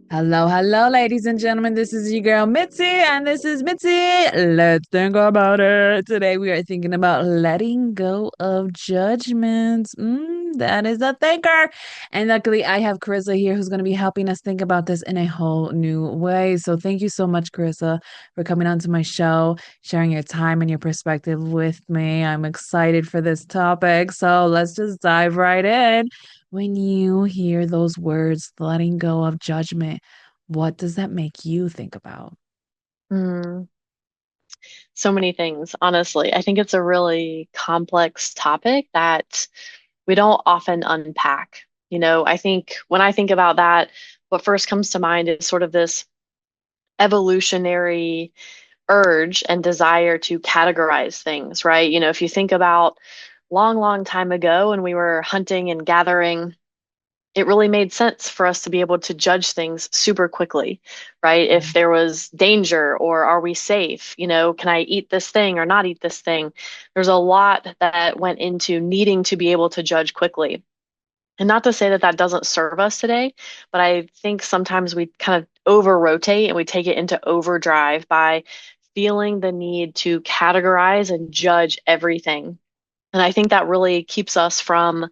Hello, hello, ladies and gentlemen. This is your girl Mitzi, and this is Mitzi. Let's think about it. Today we are thinking about letting go of judgments. That is a thinker. And luckily, I have Carissa here who's going to be helping us think about this in a whole new way. So thank you so much, Carissa, for coming onto my show, sharing your time and your perspective with me. I'm excited for this topic. So let's just dive right in. When you hear those words, letting go of judgment, what does that make you think about? Mm, so many things, honestly. I think it's a really complex topic that we don't often unpack. I think when I think about that, what first comes to mind is sort of this evolutionary urge and desire to categorize things, right? If you think about long, long time ago when we were hunting and gathering, it really made sense for us to be able to judge things super quickly, right? Yeah. If there was danger or are we safe? Can I eat this thing or not eat this thing? There's a lot that went into needing to be able to judge quickly. And not to say that that doesn't serve us today, but I think sometimes we kind of over rotate and we take it into overdrive by feeling the need to categorize and judge everything. And I think that really keeps us from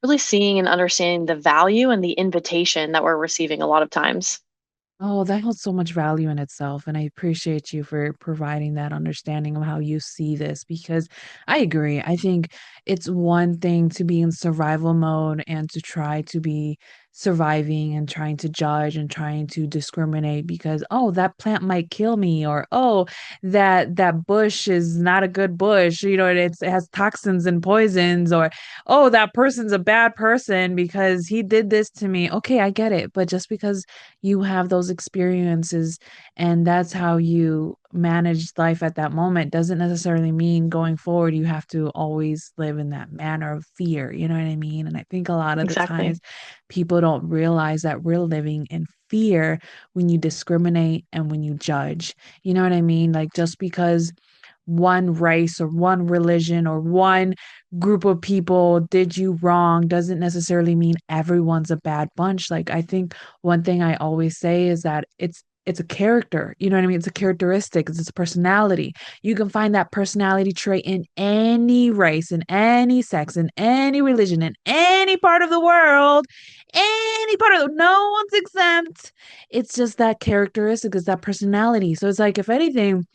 really seeing and understanding the value and the invitation that we're receiving a lot of times. Oh, that holds so much value in itself. And I appreciate you for providing that understanding of how you see this because I agree. I think it's one thing to be in survival mode and to try to be surviving and trying to judge and trying to discriminate because, oh, that plant might kill me, or oh, that bush is not a good bush. It has toxins and poisons, or oh, that person's a bad person because he did this to me. Okay, I get it. But just because you have those experiences and that's how you manage life at that moment doesn't necessarily mean going forward you have to always live in that manner of fear. You know what I mean? And I think a lot of the Exactly. times people don't realize that we're living in fear when you discriminate and when you judge. You know what I mean? Like just because one race or one religion or one group of people did you wrong doesn't necessarily mean everyone's a bad bunch. Like I think one thing I always say is that it's a character. You know what I mean? It's a characteristic, it's a personality. You can find that personality trait in any race, in any sex, in any religion, in any part of the world, any part of the no one's exempt. It's just that characteristic, it's that personality. So it's like if anything,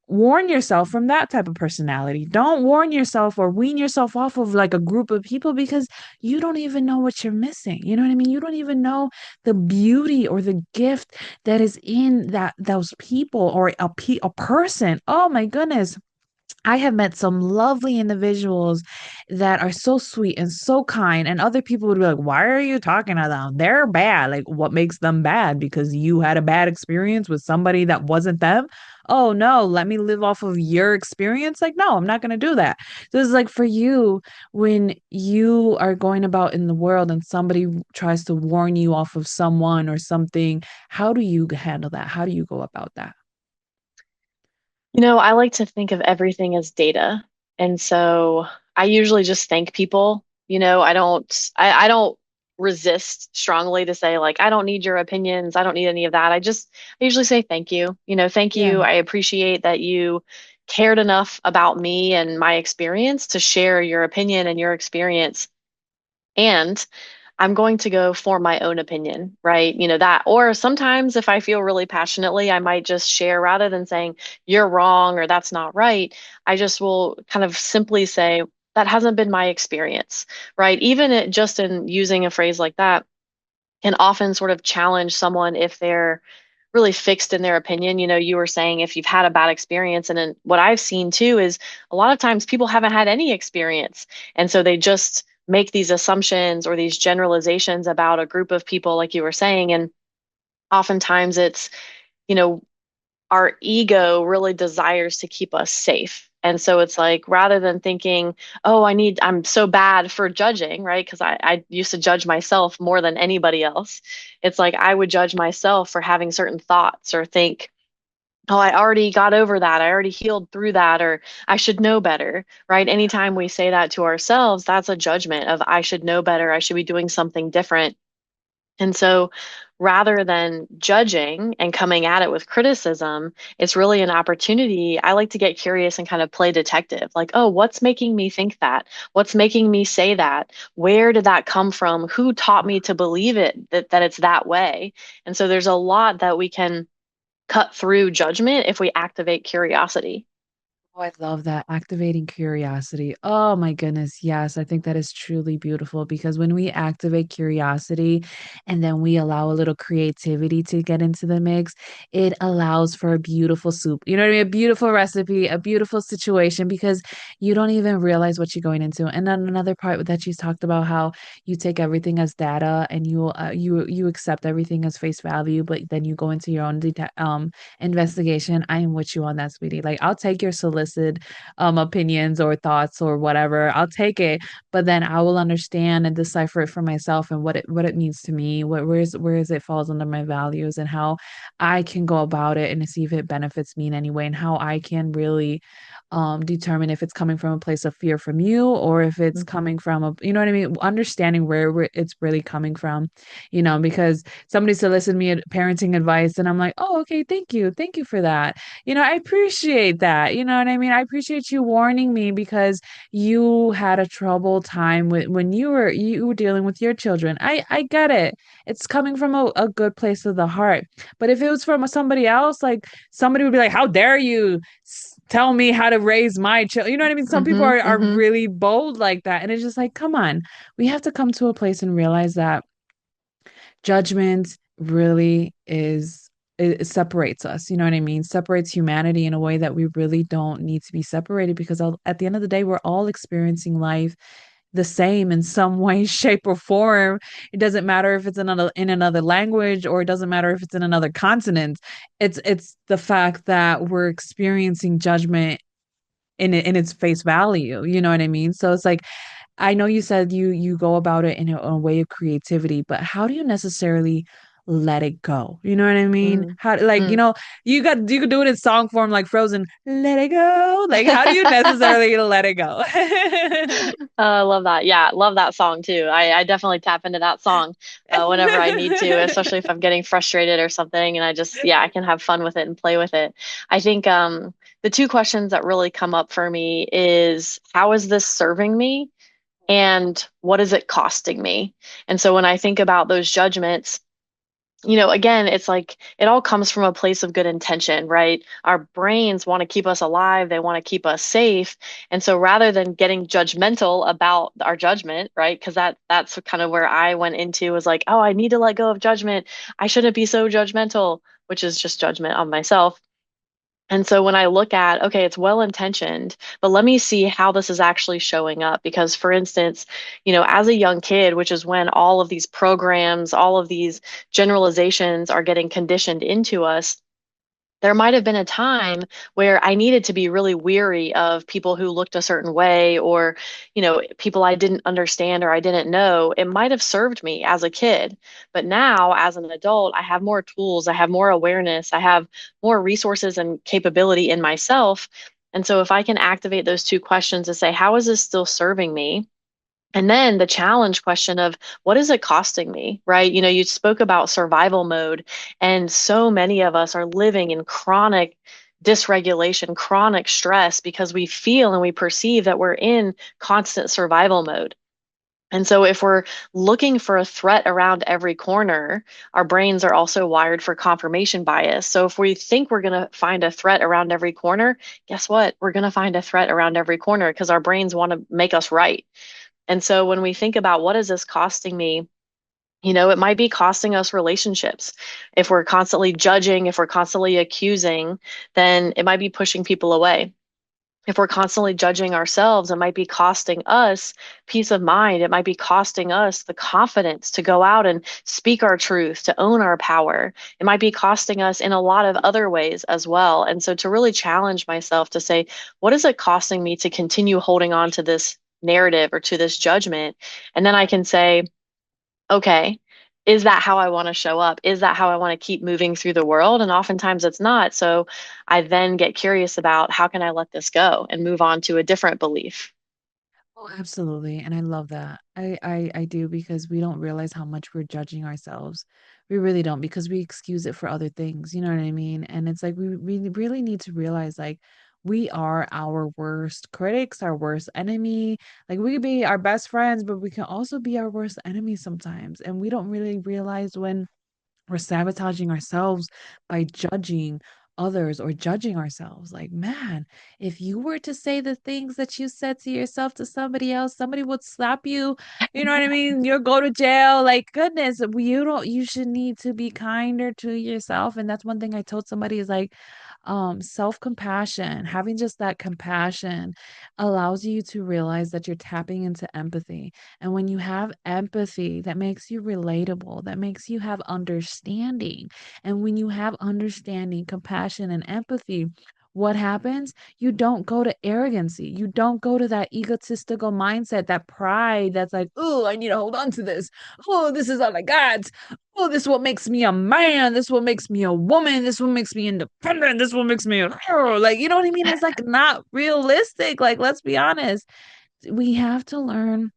warn yourself from that type of personality. Don't warn yourself or wean yourself off of like a group of people because you don't even know what you're missing. You know what I mean? You don't even know the beauty or the gift that is in those people or a person. Oh my goodness. I have met some lovely individuals that are so sweet and so kind, and other people would be like, "Why are you talking to them? They're bad." Like, what makes them bad? Because you had a bad experience with somebody that wasn't them? Oh no, let me live off of your experience? Like, no, I'm not going to do that. So it's like for you, when you are going about in the world and somebody tries to warn you off of someone or something, how do you handle that? How do you go about that? I like to think of everything as data. And so I usually just thank people. I don't resist strongly to say like I don't need your opinions. I don't need any of that. I usually say thank you. Thank Yeah. you. I appreciate that you cared enough about me and my experience to share your opinion and your experience. And I'm going to go form my own opinion, right? That. Or sometimes if I feel really passionately, I might just share rather than saying, you're wrong or that's not right. I just will kind of simply say, that hasn't been my experience, right? Just in using a phrase like that can often sort of challenge someone if they're really fixed in their opinion. You were saying if you've had a bad experience, and then what I've seen too is a lot of times people haven't had any experience. And so they just make these assumptions or these generalizations about a group of people, like you were saying. And oftentimes it's, you know, our ego really desires to keep us safe. And so it's like rather than thinking, oh, I'm so bad for judging, right? Because I used to judge myself more than anybody else. It's like I would judge myself for having certain thoughts or think, oh, I already got over that. I already healed through that, or I should know better, right? Anytime we say that to ourselves, that's a judgment of I should know better. I should be doing something different. And so rather than judging and coming at it with criticism, it's really an opportunity. I like to get curious and kind of play detective. Like, oh, what's making me think that? What's making me say that? Where did that come from? Who taught me to believe it, that it's that way? And so there's a lot that we can cut through judgment if we activate curiosity. Oh, I love that. Activating curiosity. Oh my goodness. Yes, I think that is truly beautiful because when we activate curiosity and then we allow a little creativity to get into the mix, it allows for a beautiful soup. You know what I mean? A beautiful recipe, a beautiful situation because you don't even realize what you're going into. And then another part that you talked about how you take everything as data and you accept everything as face value, but then you go into your own investigation. I am with you on that, sweetie. Like I'll take your solicited opinions or thoughts or whatever. I'll take it, but then I will understand and decipher it for myself and what it means to me, where is it falls under my values and how I can go about it and see if it benefits me in any way and how I can really determine if it's coming from a place of fear from you or if it's Hmm. coming from a, you know what I mean, understanding where it's really coming from, because somebody solicited me parenting advice and I'm like, oh, okay, thank you for that. I appreciate that. You know what I mean? I appreciate you warning me because you had a troubled time with when you were dealing with your children. I get it. It's coming from a good place of the heart. But if it was from somebody else, like somebody would be like, how dare you tell me how to raise my child? You know what I mean? Some people Hmm. are Hmm. really bold like that. And it's just like, come on, we have to come to a place and realize that judgment really is it separates us, you know what I mean? Separates humanity in a way that we really don't need to be separated because at the end of the day we're all experiencing life the same in some way shape or form. It doesn't matter if it's in another language or it doesn't matter if it's in another continent. It's the fact that we're experiencing judgment in its face value, you know what I mean? So it's like I know you said you go about it in a way of creativity, but how do you necessarily let it go? You know what I mean? Mm. How like Mm. you could do it in song form like Frozen, let it go. Like how do you necessarily let it go? I love that. Yeah, love that song too. I definitely tap into that song whenever I need to, especially if I'm getting frustrated or something. And I just, yeah, I can have fun with it and play with it. I think the two questions that really come up for me is how is this serving me? And what is it costing me? And so when I think about those judgments, again, it's like it all comes from a place of good intention, right? Our brains want to keep us alive, they want to keep us safe. And so rather than getting judgmental about our judgment, right? Because that's kind of where I went into was like, oh, I need to let go of judgment. I shouldn't be so judgmental, which is just judgment on myself. And so when I look at, okay, it's well intentioned, but let me see how this is actually showing up. Because, for instance, as a young kid, which is when all of these programs, all of these generalizations are getting conditioned into us, there might have been a time where I needed to be really weary of people who looked a certain way or, people I didn't understand or I didn't know. It might have served me as a kid. But now, as an adult, I have more tools, I have more awareness, I have more resources and capability in myself. And so, if I can activate those two questions to say, how is this still serving me? And then the challenge question of what is it costing me, right? You spoke about survival mode, and so many of us are living in chronic dysregulation, chronic stress because we feel and we perceive that we're in constant survival mode. And so, if we're looking for a threat around every corner, our brains are also wired for confirmation bias. So, if we think we're going to find a threat around every corner, guess what? We're going to find a threat around every corner because our brains want to make us right. And so when we think about what is this costing me, it might be costing us relationships. If we're constantly judging, if we're constantly accusing, then it might be pushing people away. If we're constantly judging ourselves, it might be costing us peace of mind. It might be costing us the confidence to go out and speak our truth, to own our power. It might be costing us in a lot of other ways as well. And so to really challenge myself to say, what is it costing me to continue holding on to this narrative or to this judgment? And then I can say, okay, is that how I want to show up? Is that how I want to keep moving through the world? And oftentimes it's not. So I then get curious about how can I let this go and move on to a different belief. Oh, absolutely. And I love that. I do because we don't realize how much we're judging ourselves. We really don't because we excuse it for other things. You know what I mean? And it's like we really need to realize like we are our worst critics, our worst enemy. Like we could be our best friends, but we can also be our worst enemy sometimes. And we don't really realize when we're sabotaging ourselves by judging others or judging ourselves. Like, man, if you were to say the things that you said to yourself to somebody else, somebody would slap you. You know what I mean? You'll go to jail. Like, goodness, you should need to be kinder to yourself. And that's one thing I told somebody is like, self-compassion, having just that compassion allows you to realize that you're tapping into empathy. And when you have empathy, that makes you relatable, that makes you have understanding. And when you have understanding, compassion, and empathy, what happens? You don't go to arrogancy. You don't go to that egotistical mindset, that pride that's like, oh, I need to hold on to this. Oh, this is all I got. Oh, this is what makes me a man. This is what makes me a woman. This is what makes me independent. This is what makes me a hero. Like, you know what I mean? It's like not realistic. Like, let's be honest. We have to learn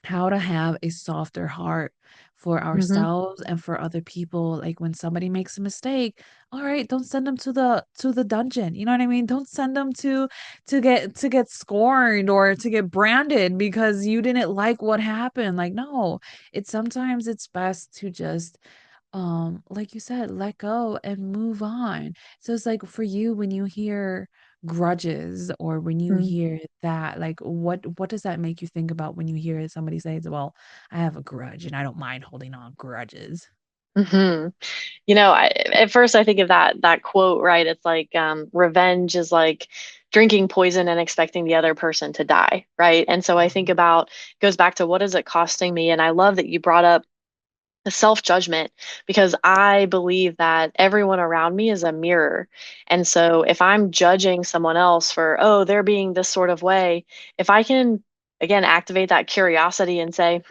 how to have a softer heart for Hmm. ourselves and for other people. Like when somebody makes a mistake, all right, don't send them to the dungeon. You know what I mean? Don't send them to get scorned or to get branded because you didn't like what happened. Like no, it's sometimes it's best to just like you said, let go and move on. So it's like for you when you hear grudges or when you hear that, like what does that make you think about when you hear somebody say, well, I have a grudge and I don't mind holding on grudges. Hmm. At first I think of that quote, right? It's like revenge is like drinking poison and expecting the other person to die, right? And so I think about goes back to what is it costing me? And I love that you brought up the self-judgment because I believe that everyone around me is a mirror. And so if I'm judging someone else for, oh, they're being this sort of way, if I can again activate that curiosity and say,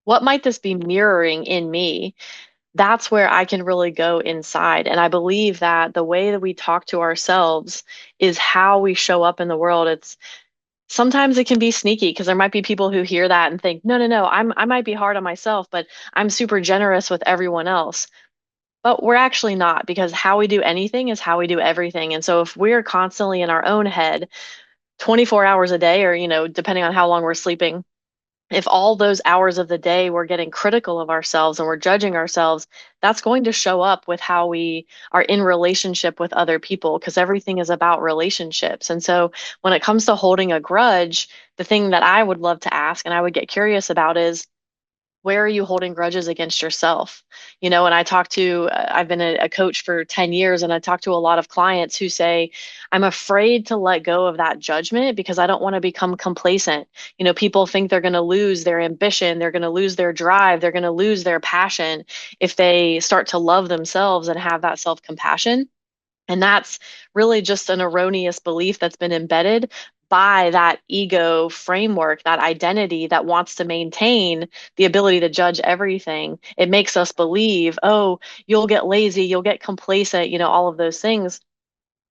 what might this be mirroring in me? That's where I can really go inside. And I believe that the way that we talk to ourselves is how we show up in the world. It's sometimes it can be sneaky because there might be people who hear that and think, no, no, no, I might be hard on myself, but I'm super generous with everyone else. But we're actually not because how we do anything is how we do everything. And so if we're constantly in our own head 24 hours a day, or, depending on how long we're sleeping, if all those hours of the day we're getting critical of ourselves and we're judging ourselves, that's going to show up with how we are in relationship with other people because everything is about relationships. And so when it comes to holding a grudge, the thing that I would love to ask and I would get curious about is where are you holding grudges against yourself? And I've been a coach for 10 years, and I talk to a lot of clients who say, I'm afraid to let go of that judgment because I don't want to become complacent. People think they're going to lose their ambition, they're going to lose their drive, they're going to lose their passion if they start to love themselves and have that self-compassion. And that's really just an erroneous belief that's been embedded by that ego framework, that identity that wants to maintain the ability to judge everything. It makes us believe, oh, you'll get lazy, you'll get complacent, all of those things.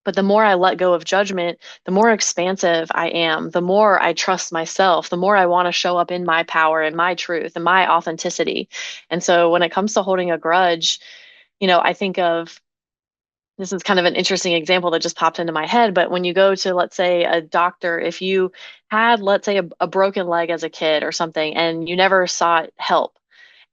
But the more I let go of judgment, the more expansive I am, the more I trust myself, the more I want to show up in my power and my truth and my authenticity. And so when it comes to holding a grudge, I think of this is kind of an interesting example that just popped into my head, but when you go to, let's say, a doctor, if you had, let's say, a broken leg as a kid or something, and you never sought help,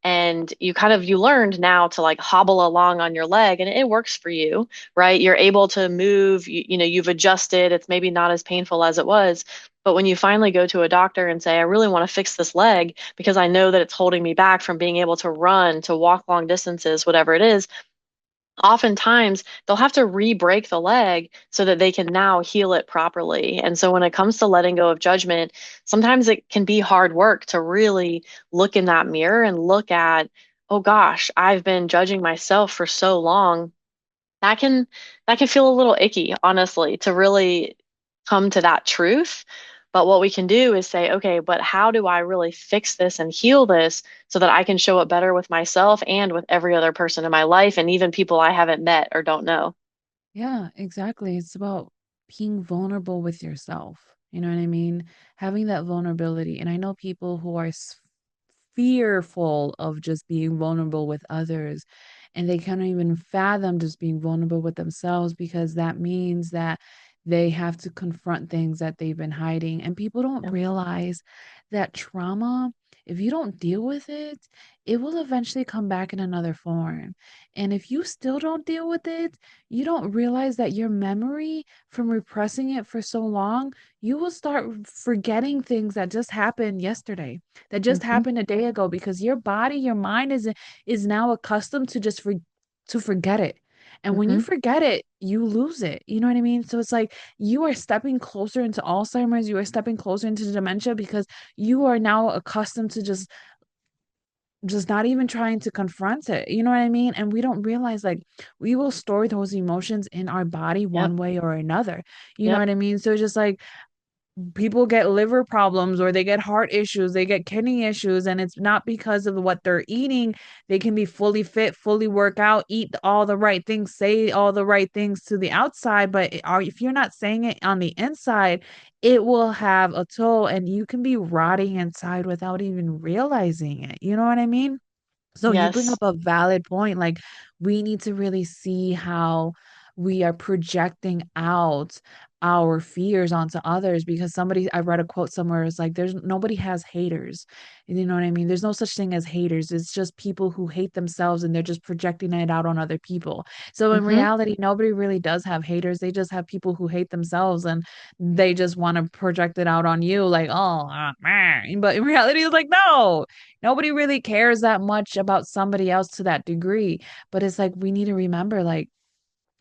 and you learned now to like hobble along on your leg, and it works for you, right? You're able to move, you've adjusted, it's maybe not as painful as it was. But when you finally go to a doctor and say, I really want to fix this leg because I know that it's holding me back from being able to run, to walk long distances, whatever it is, oftentimes they'll have to re-break the leg so that they can now heal it properly. And so when it comes to letting go of judgment, sometimes it can be hard work to really look in that mirror and look at, oh gosh, I've been judging myself for so long. That can feel a little icky, honestly, to really come to that truth. But what we can do is say, okay, but how do I really fix this and heal this so that I can show up better with myself and with every other person in my life and even people I haven't met or don't know? Yeah, exactly. It's about being vulnerable with yourself. You know what I mean? Having that vulnerability. And I know people who are fearful of just being vulnerable with others, and they can't even fathom just being vulnerable with themselves because that means that they have to confront things that they've been hiding. And people don't Yep. realize that trauma, if you don't deal with it, it will eventually come back in another form. And if you still don't deal with it, you don't realize that your memory from repressing it for so long, you will start forgetting things that just happened yesterday, that just Hmm. happened a day ago, because your body, your mind is now accustomed to to forget it. And when you Hmm. forget it, you lose it. You know what I mean? So it's like you are stepping closer into Alzheimer's, you are stepping closer into dementia because you are now accustomed to just not even trying to confront it. You know what I mean? And we don't realize, like, we will store those emotions in our body Yep. one way or another. You know Yep. what I mean? So it's just like people get liver problems or they get heart issues, they get kidney issues, and it's not because of what they're eating. They can be fully fit, fully work out, eat all the right things, say all the right things to the outside, but if you're not saying it on the inside, it will have a toll, and you can be rotting inside without even realizing it. You know what I mean? So you bring up Yes. a valid point. Like, we need to really see how we are projecting out our fears onto others, because I read a quote somewhere, it's like there's nobody has haters. You know what I mean? There's no such thing as haters. It's just people who hate themselves and they're just projecting it out on other people. So in Hmm. reality, nobody really does have haters. They just have people who hate themselves, and they just want to project it out on you like, oh, man. But in reality, it's like, no, nobody really cares that much about somebody else to that degree. But it's like we need to remember, like,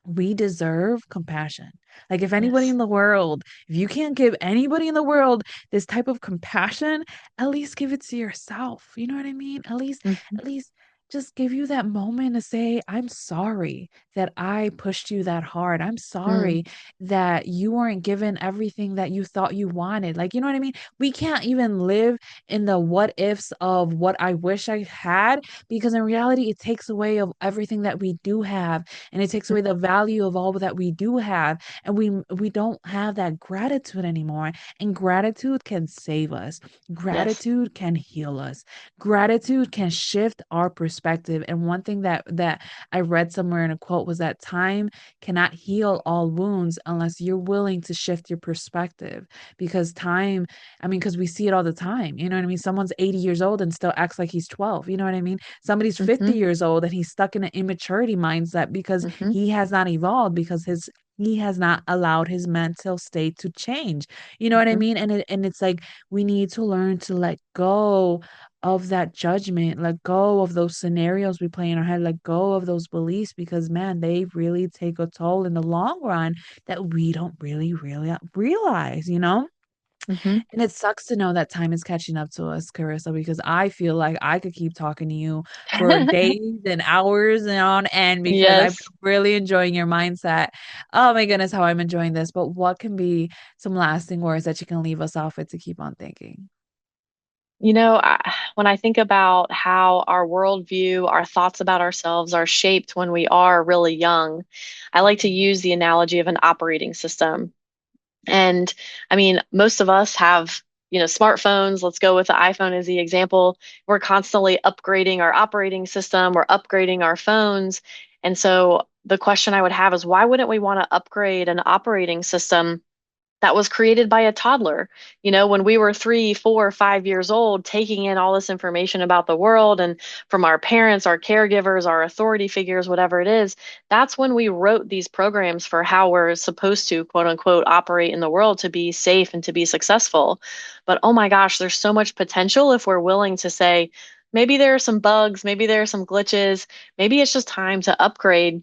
we deserve compassion. Like, if anybody Yes. in the world, if you can't give anybody in the world this type of compassion, at least give it to yourself. You know what I mean? Hmm. At least just give you that moment to say, I'm sorry that I pushed you that hard. I'm Mm. sorry that you weren't given everything that you thought you wanted. Like, you know what I mean? We can't even live in the what ifs of what I wish I had, because in reality, it takes away of everything that we do have, and it takes away the value of all that we do have, and we don't have that gratitude anymore. And gratitude can save us, Yes. gratitude can heal us, gratitude can shift our perspective. And one thing that I read somewhere in a quote was that time cannot heal all wounds unless you're willing to shift your perspective. Because time, I mean, because we see it all the time. You know what I mean? Someone's 80 years old and still acts like he's 12. You know what I mean? Somebody's 50 Hmm. years old and he's stuck in an immaturity mindset because Hmm. he has not evolved, because he has not allowed his mental state to change. You know what I Hmm. mean? And it's like we need to learn to let go of that judgment, let go of those scenarios we play in our head, let go of those beliefs, because man, they really take a toll in the long run that we don't really realize, you know? Hmm. And it sucks to know that time is catching up to us, Carissa, because I feel like I could keep talking to you for days and hours and on end, because I've Yes. been really enjoying your mindset. Oh my goodness, how I'm enjoying this. But what can be some lasting words that you can leave us off with to keep on thinking? When I think about how our worldview, our thoughts about ourselves are shaped when we are really young, I like to Mhm. use the analogy of an operating system. And I mean, most of us have, smartphones. Let's go with the iPhone as the example. We're constantly upgrading our operating system, we're upgrading our phones. And so the question I would have is why wouldn't we want to upgrade an operating system that was created by a toddler? When we were 3, 4, 5 years old, taking in all this information about the world and from our parents, our caregivers, our authority figures, whatever it is, that's when we wrote these programs for how we're supposed to, quote unquote, operate in the world to be safe and to be successful. But oh my gosh, there's so much potential if we're willing to say, maybe there are some bugs, maybe there are some glitches, maybe it's just time to upgrade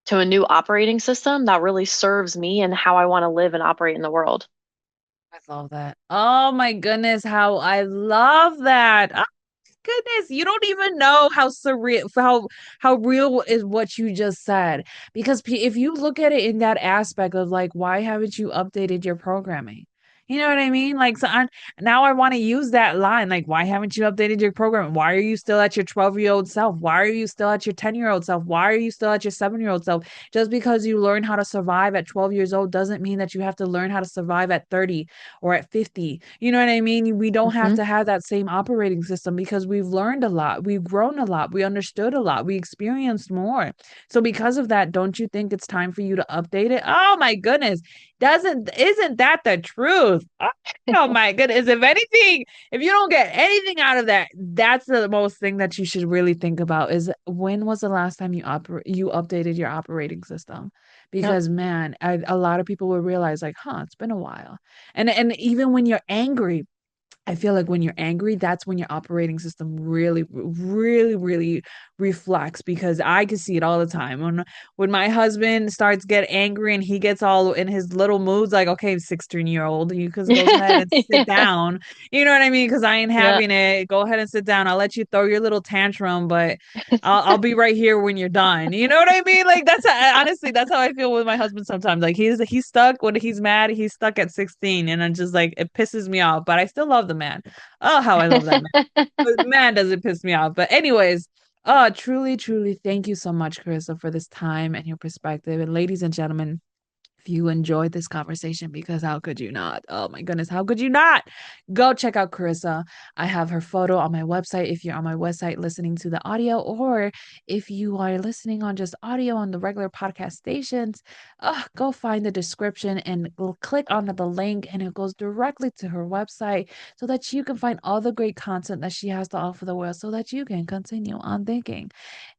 to a new operating system that really serves me and how I want to live and operate in the world. I love that. Oh my goodness, how I love that. Oh, goodness, you don't even know how surreal, how real is what you just said. Because if you look at it in that aspect of like, why haven't you updated your programming? You know what I mean? Like, now I want to use that line. Like, why haven't you updated your program? Why are you still at your 12-year-old self? Why are you still at your 10-year-old self? Why are you still at your 7-year-old self? Just because you learn how to survive at 12 years old doesn't mean that you have to learn how to survive at 30 or at 50. You know what I mean? We don't have Hmm. to have that same operating system because we've learned a lot, we've grown a lot, we understood a lot, we experienced more. So, because of that, don't you think it's time for you to update it? Oh my goodness. Isn't that the truth? Oh my goodness. If anything, if you don't get anything out of that, that's the most thing that you should really think about is when was the last time you updated your operating system? Yep. Because man, a lot of people will realize like, huh, it's been a while. And even when you're angry, I feel like when you're angry, that's when your operating system really, really, really reflects because I can see it all the time. When my husband starts get angry and he gets all in his little moods, like, okay, 16-year-old, you just go ahead and sit Yeah. down. You know what I mean? Because I ain't Yeah. having it. Go ahead and sit down. I'll let you throw your little tantrum, but I'll be right here when you're done. You know what I mean? Like honestly, that's how I feel with my husband sometimes. Like he's stuck when he's mad, he's stuck at 16, and I'm just like it pisses me off, but I still love the man. Oh, how I love that man. But man, does it piss me off. But anyways, truly, truly, thank you so much, Carissa, for this time and your perspective. And ladies and gentlemen, if you enjoyed this conversation, because how could you not? Oh my goodness, how could you not? Go check out Carissa. I have her photo on my website if you're on my website listening to the audio, or if you are listening on just audio on the regular podcast stations, go find the description and click on the link, and it goes directly to her website so that you can find all the great content that she has to offer the world so that you can continue on thinking.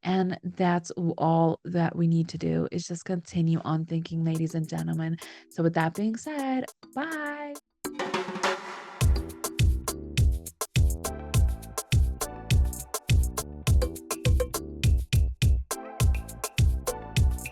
And that's all that we need to do is just continue on thinking, ladies and gentlemen. So, with that being said, bye.